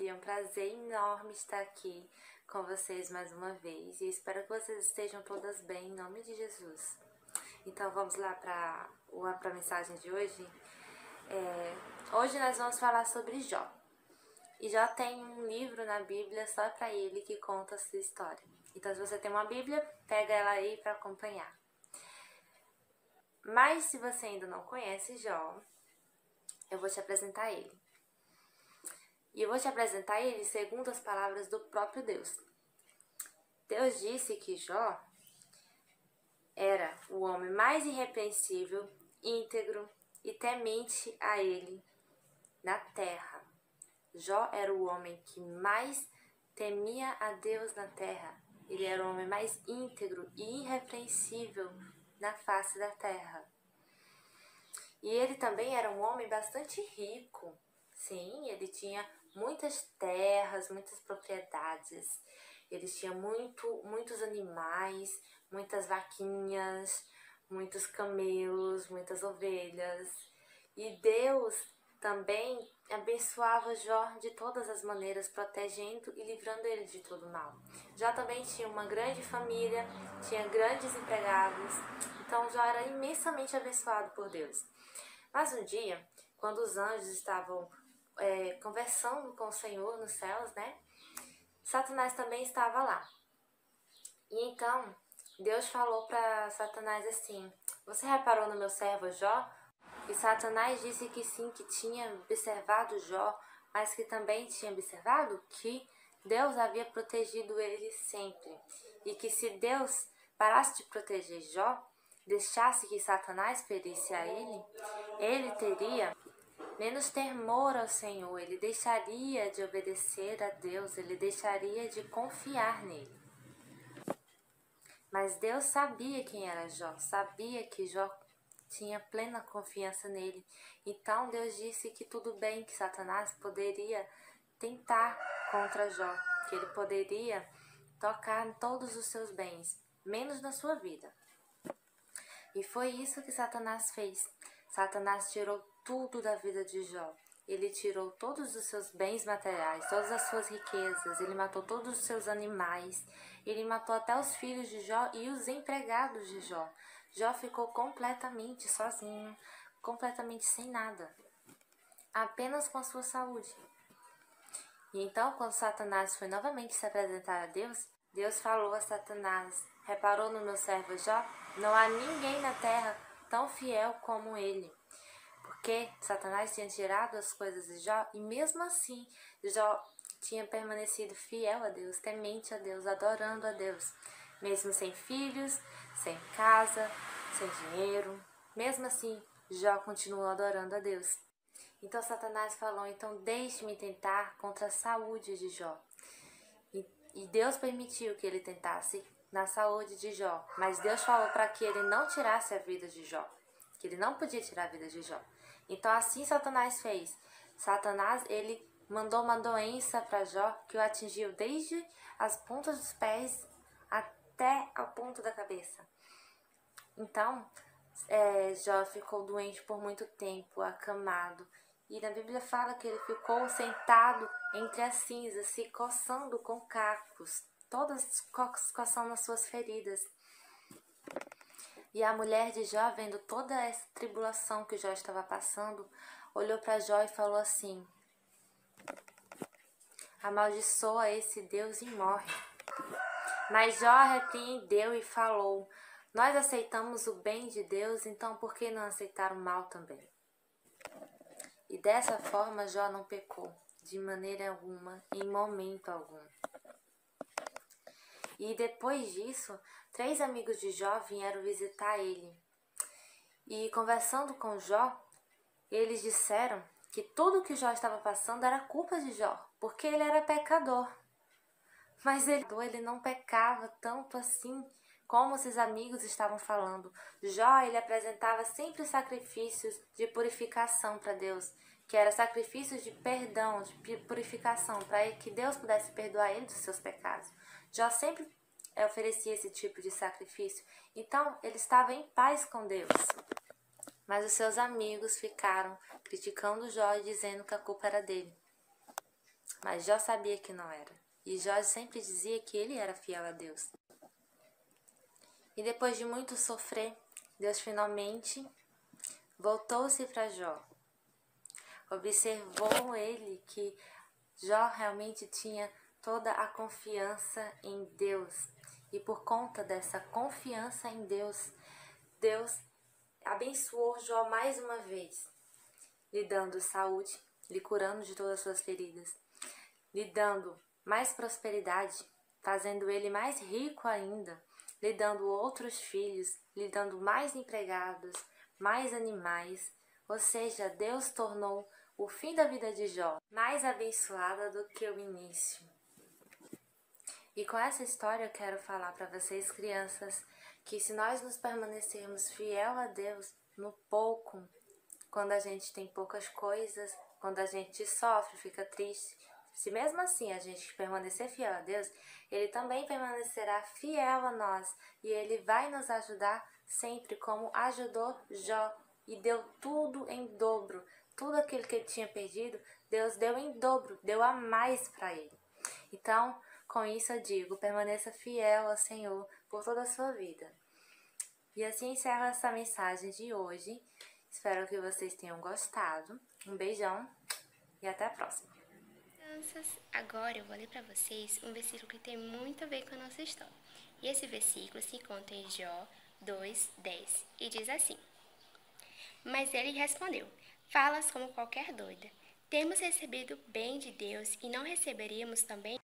família, é um prazer enorme estar aqui com vocês mais uma vez e espero que vocês estejam todas bem, em nome de Jesus. Então vamos lá para a mensagem de hoje. Hoje nós vamos falar sobre Jó. E Jó tem um livro na Bíblia só para ele que conta a sua história. Então se você tem uma Bíblia, pega ela aí para acompanhar. Mas se você ainda não conhece Jó, eu vou te apresentar ele. E eu vou te apresentar ele segundo as palavras do próprio Deus. Deus disse que Jó era o homem mais irrepreensível, íntegro e temente a ele na terra. Jó era o homem que mais temia a Deus na terra. Ele era o homem mais íntegro e irrepreensível na face da terra. E ele também era um homem bastante rico. Sim, ele tinha muitas terras, muitas propriedades. Ele tinha muitos animais, muitas vaquinhas, muitos camelos, muitas ovelhas. E Deus também abençoava Jó de todas as maneiras, protegendo e livrando ele de todo mal. Jó também tinha uma grande família, tinha grandes empregados. Então Jó era imensamente abençoado por Deus. Mas um dia, quando os anjos estavam conversando com o Senhor nos céus, Satanás também estava lá. E então, Deus falou para Satanás assim: você reparou no meu servo Jó? E Satanás disse que sim, que tinha observado Jó, mas que também tinha observado que Deus havia protegido ele sempre. E que se Deus parasse de proteger Jó, deixasse que Satanás ferisse a ele teria menos temor ao Senhor, ele deixaria de obedecer a Deus, ele deixaria de confiar nele. Mas Deus sabia quem era Jó, sabia que Jó tinha plena confiança nele. Então Deus disse que tudo bem, que Satanás poderia tentar contra Jó, que ele poderia tocar em todos os seus bens, menos na sua vida. E foi isso que Satanás fez. Satanás tirou tudo da vida de Jó. Ele tirou todos os seus bens materiais, todas as suas riquezas, ele matou todos os seus animais, ele matou até os filhos de Jó e os empregados de Jó. Jó ficou completamente sozinho, completamente sem nada, apenas com a sua saúde. E então, quando Satanás foi novamente se apresentar a Deus, Deus falou a Satanás: reparou no meu servo Jó? Não há ninguém na terra tão fiel como ele. Porque Satanás tinha tirado as coisas de Jó e mesmo assim Jó tinha permanecido fiel a Deus, temente a Deus, adorando a Deus. Mesmo sem filhos, sem casa, sem dinheiro, mesmo assim Jó continuou adorando a Deus. Então Satanás falou: então deixe-me tentar contra a saúde de Jó. E Deus permitiu que ele tentasse na saúde de Jó. Mas Deus falou para que ele não tirasse a vida de Jó, que ele não podia tirar a vida de Jó. Então assim Satanás fez. Satanás, ele mandou uma doença para Jó que o atingiu desde as pontas dos pés até a ponta da cabeça. Então Jó ficou doente por muito tempo, acamado. E na Bíblia fala que ele ficou sentado entre as cinzas, se coçando com cacos, todas coçando as suas feridas. E a mulher de Jó, vendo toda essa tribulação que Jó estava passando, olhou para Jó e falou assim: amaldiçoa esse Deus e morre. Mas Jó repreendeu e falou: nós aceitamos o bem de Deus, então por que não aceitar o mal também? E dessa forma Jó não pecou, de maneira alguma, em momento algum. E depois disso, 3 amigos de Jó vieram visitar ele. E conversando com Jó, eles disseram que tudo que Jó estava passando era culpa de Jó, porque ele era pecador. Mas ele não pecava tanto assim como esses amigos estavam falando. Jó, ele apresentava sempre sacrifícios de purificação para Deus, que era sacrifícios de perdão, de purificação, para que Deus pudesse perdoar ele dos seus pecados. Jó sempre oferecia esse tipo de sacrifício. Então, ele estava em paz com Deus. Mas os seus amigos ficaram criticando Jó e dizendo que a culpa era dele. Mas Jó sabia que não era. E Jó sempre dizia que ele era fiel a Deus. E depois de muito sofrer, Deus finalmente voltou-se para Jó. Observou ele que Jó realmente tinha toda a confiança em Deus. E por conta dessa confiança em Deus, Deus abençoou Jó mais uma vez, lhe dando saúde, lhe curando de todas as suas feridas, lhe dando mais prosperidade, fazendo ele mais rico ainda, lhe dando outros filhos, lhe dando mais empregados, mais animais. Ou seja, Deus tornou o fim da vida de Jó mais abençoada do que o início. E com essa história eu quero falar para vocês, crianças, que se nós nos permanecermos fiel a Deus no pouco, quando a gente tem poucas coisas, quando a gente sofre, fica triste, se mesmo assim a gente permanecer fiel a Deus, Ele também permanecerá fiel a nós e Ele vai nos ajudar sempre como ajudou Jó e deu tudo em dobro. Tudo aquilo que ele tinha perdido, Deus deu em dobro, deu a mais para ele. Então, com isso eu digo, permaneça fiel ao Senhor por toda a sua vida. E assim encerro essa mensagem de hoje. Espero que vocês tenham gostado. Um beijão e até a próxima. Crianças, agora eu vou ler para vocês um versículo que tem muito a ver com a nossa história. E esse versículo se encontra em Jó 2:10 e diz assim: Mas ele respondeu: Falas como qualquer doida. Temos recebido bem de Deus e não receberíamos também?